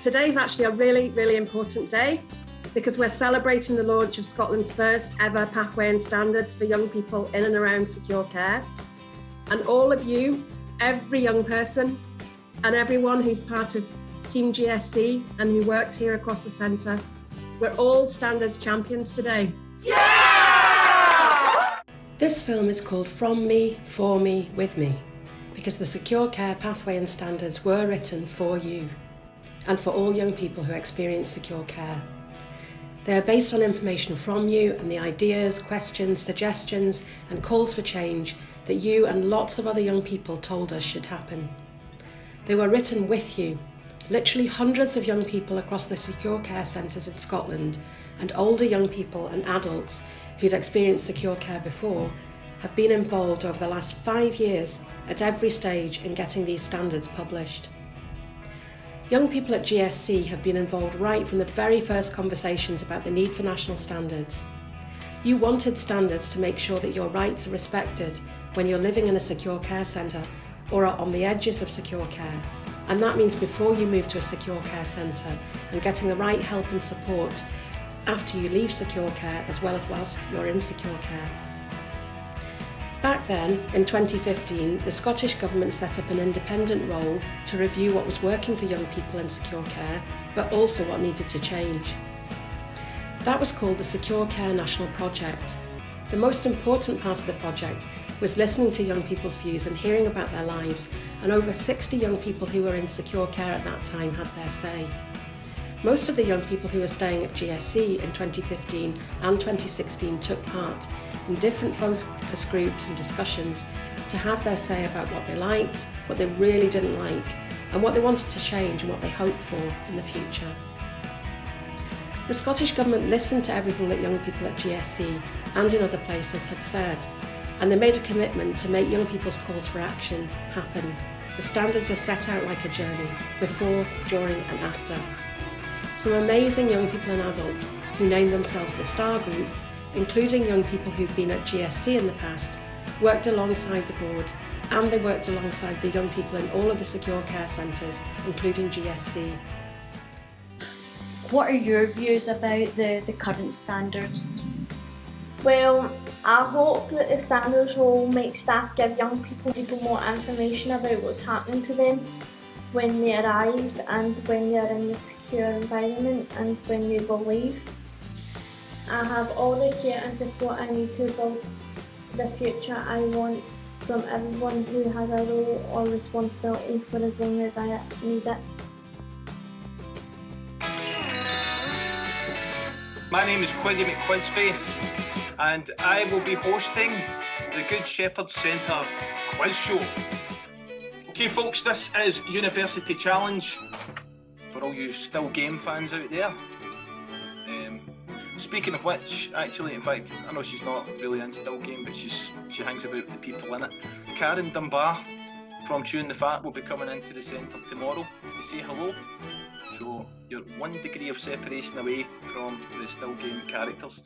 Today's actually a really, really important day because we're celebrating the launch of Scotland's first ever pathway and standards for young people in and around secure care. And all of you, every young person and everyone who's part of Team GSC and who works here across the centre, we're all standards champions today. Yeah! This film is called From Me, For Me, With Me, because the secure care pathway and standards were written for you and for all young people who experience secure care. They are based on information from you and the ideas, questions, suggestions and calls for change that you and lots of other young people told us should happen. They were written with you. Literally hundreds of young people across the secure care centres in Scotland and older young people and adults who'd experienced secure care before have been involved over the last 5 years at every stage in getting these standards published. Young people at GSC have been involved right from the very first conversations about the need for national standards. You wanted standards to make sure that your rights are respected when you're living in a secure care centre or are on the edges of secure care. And that means before you move to a secure care centre and getting the right help and support after you leave secure care as well as whilst you're in secure care. Back then, in 2015, the Scottish Government set up an independent role to review what was working for young people in secure care, but also what needed to change. That was called the Secure Care National Project. The most important part of the project was listening to young people's views and hearing about their lives, and over 60 young people who were in secure care at that time had their say. Most of the young people who were staying at GSC in 2015 and 2016 took part in different focus groups and discussions to have their say about what they liked, what they really didn't like, and what they wanted to change and what they hoped for in the future. The Scottish Government listened to everything that young people at GSC and in other places had said, and they made a commitment to make young people's calls for action happen. The standards are set out like a journey, before, during and after. Some amazing young people and adults who named themselves the Star Group, including young people who've been at GSC in the past, worked alongside the board, and they worked alongside the young people in all of the secure care centres, including GSC. What are your views about the current standards? Well, I hope that the standards will make staff give young people more information about what's happening to them when they arrive and when they are in the secure environment and when they will leave. I have all the care and support I need to build the future I want from everyone who has a role or responsibility for as long as I need it. My name is Quizzy McQuizface and I will be hosting the Good Shepherd Centre Quiz Show. Okay folks, this is University Challenge for all you still game fans out there. Speaking of which, actually, in fact, I know she's not really in still game, but she hangs about with the people in it. Karen Dunbar from Chewing the Fat will be coming into the centre tomorrow to say hello. So you're 1 degree of separation away from the still game characters.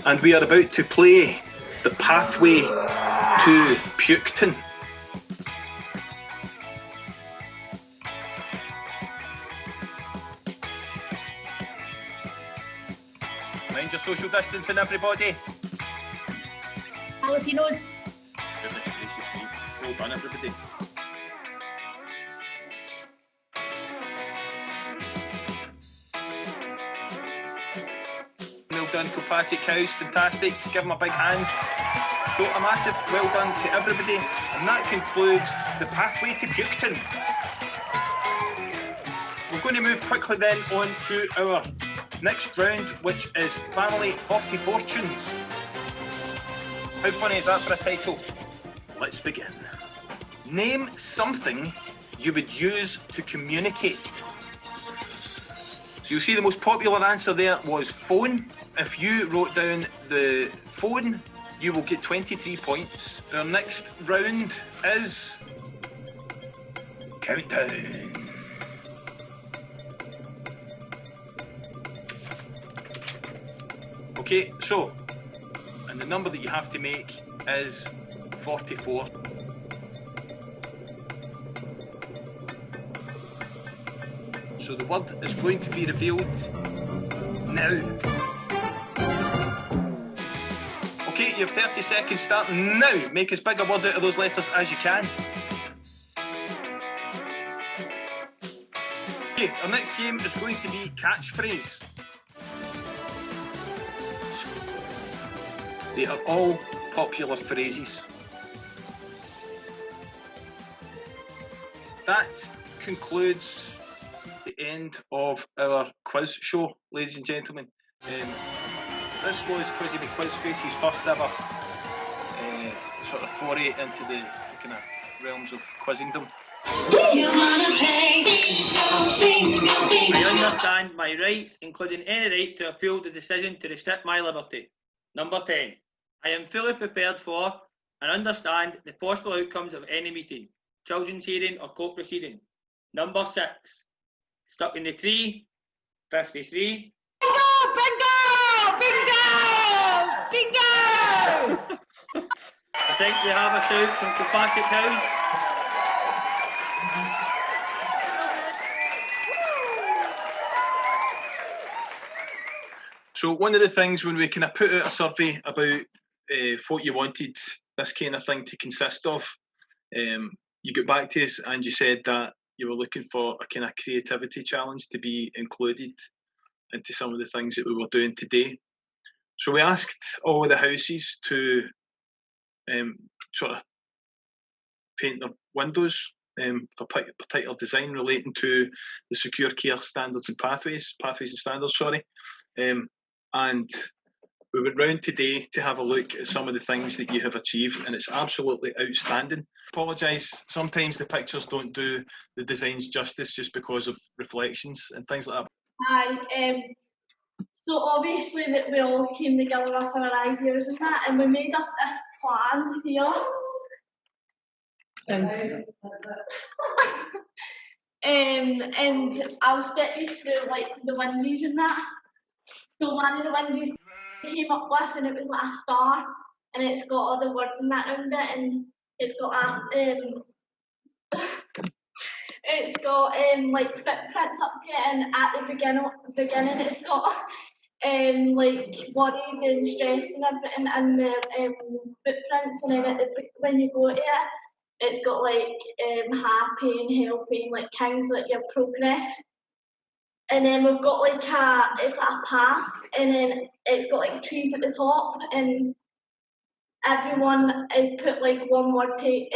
And we are about to play the pathway to Puketon. Mind your social distancing, everybody. Filipinos. Goodness gracious me. Well done, everybody. Well done, Kilpatrick House, fantastic. Give them a big hand. So a massive well done to everybody. And that concludes the pathway to Puketon. We're going to move quickly then on to our next round, which is Family 40 Fortunes. How funny is that for a title? Let's begin. Name something you would use to communicate. So you'll see the most popular answer there was phone. If you wrote down the phone, you will get 23 points. Our next round is Countdown. Okay, so, and the number that you have to make is 44. So the word is going to be revealed now. Okay, you have 30 seconds starting now. Make as big a word out of those letters as you can. Okay, our next game is going to be catchphrase. They are all popular phrases. That concludes the end of our quiz show, ladies and gentlemen. This was Quizzy McQuizface's first ever sort of foray into the kind of realms of quizzingdom. I understand my rights, including any right to appeal the decision to restrict my liberty. Number 10. I am fully prepared for and understand the possible outcomes of any meeting, children's hearing or court proceeding. Number 6. Stuck in the tree. 53. Bingo! I think we have a shout from Kilpatrick House. So one of the things when we kind of put out a survey about what you wanted this kind of thing to consist of, you got back to us and you said that you were looking for a kind of creativity challenge to be included into some of the things that we were doing today. So we asked all of the houses to sort of paint their windows for particular design relating to the secure care standards and pathways and standards, sorry. And we went round today to have a look at some of the things that you have achieved, and it's absolutely outstanding. Apologise, sometimes the pictures don't do the designs justice just because of reflections and things like that. Hi, so obviously that we all came together with our ideas and that, and we made up this plan here. And I'll step you through like the windies and that. So one of the windies came up with, and it was like a star, and it's got all the words and that around it, and it's got like footprints up there, and at the beginning it's got like worried and stressed and everything, and the footprints, and then when you go to it, it's got like happy and healthy and like kings, like your progress. And then we've got like it's like a path, and then it's got like trees at the top, and everyone has put like one word to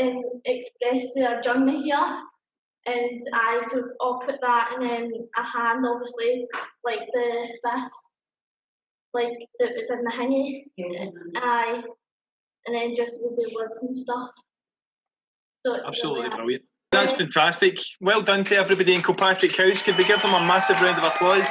express their journey here. And so I'll put that, and then a hand, obviously, like the fifth, like that was in the hingy. Yeah. And then just with the words and stuff. So absolutely brilliant. That's fantastic. Well done to everybody in Kilpatrick House. Could we give them a massive round of applause?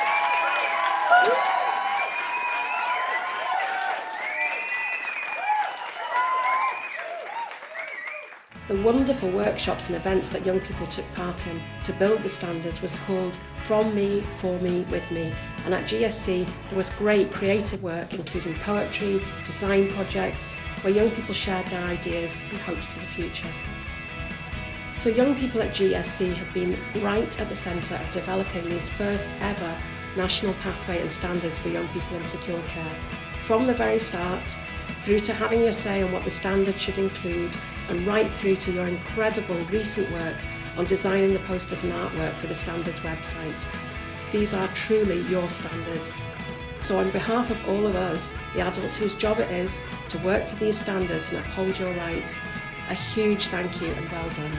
The wonderful workshops and events that young people took part in to build the standards was called From Me, For Me, With Me. And at GSC there was great creative work, including poetry, design projects, where young people shared their ideas and hopes for the future. So young people at GSC have been right at the centre of developing these first ever national pathway and standards for young people in secure care. From the very start, through to having your say on what the standards should include, and right through to your incredible recent work on designing the posters and artwork for the standards website. These are truly your standards. So on behalf of all of us, the adults whose job it is to work to these standards and uphold your rights, a huge thank you and well done.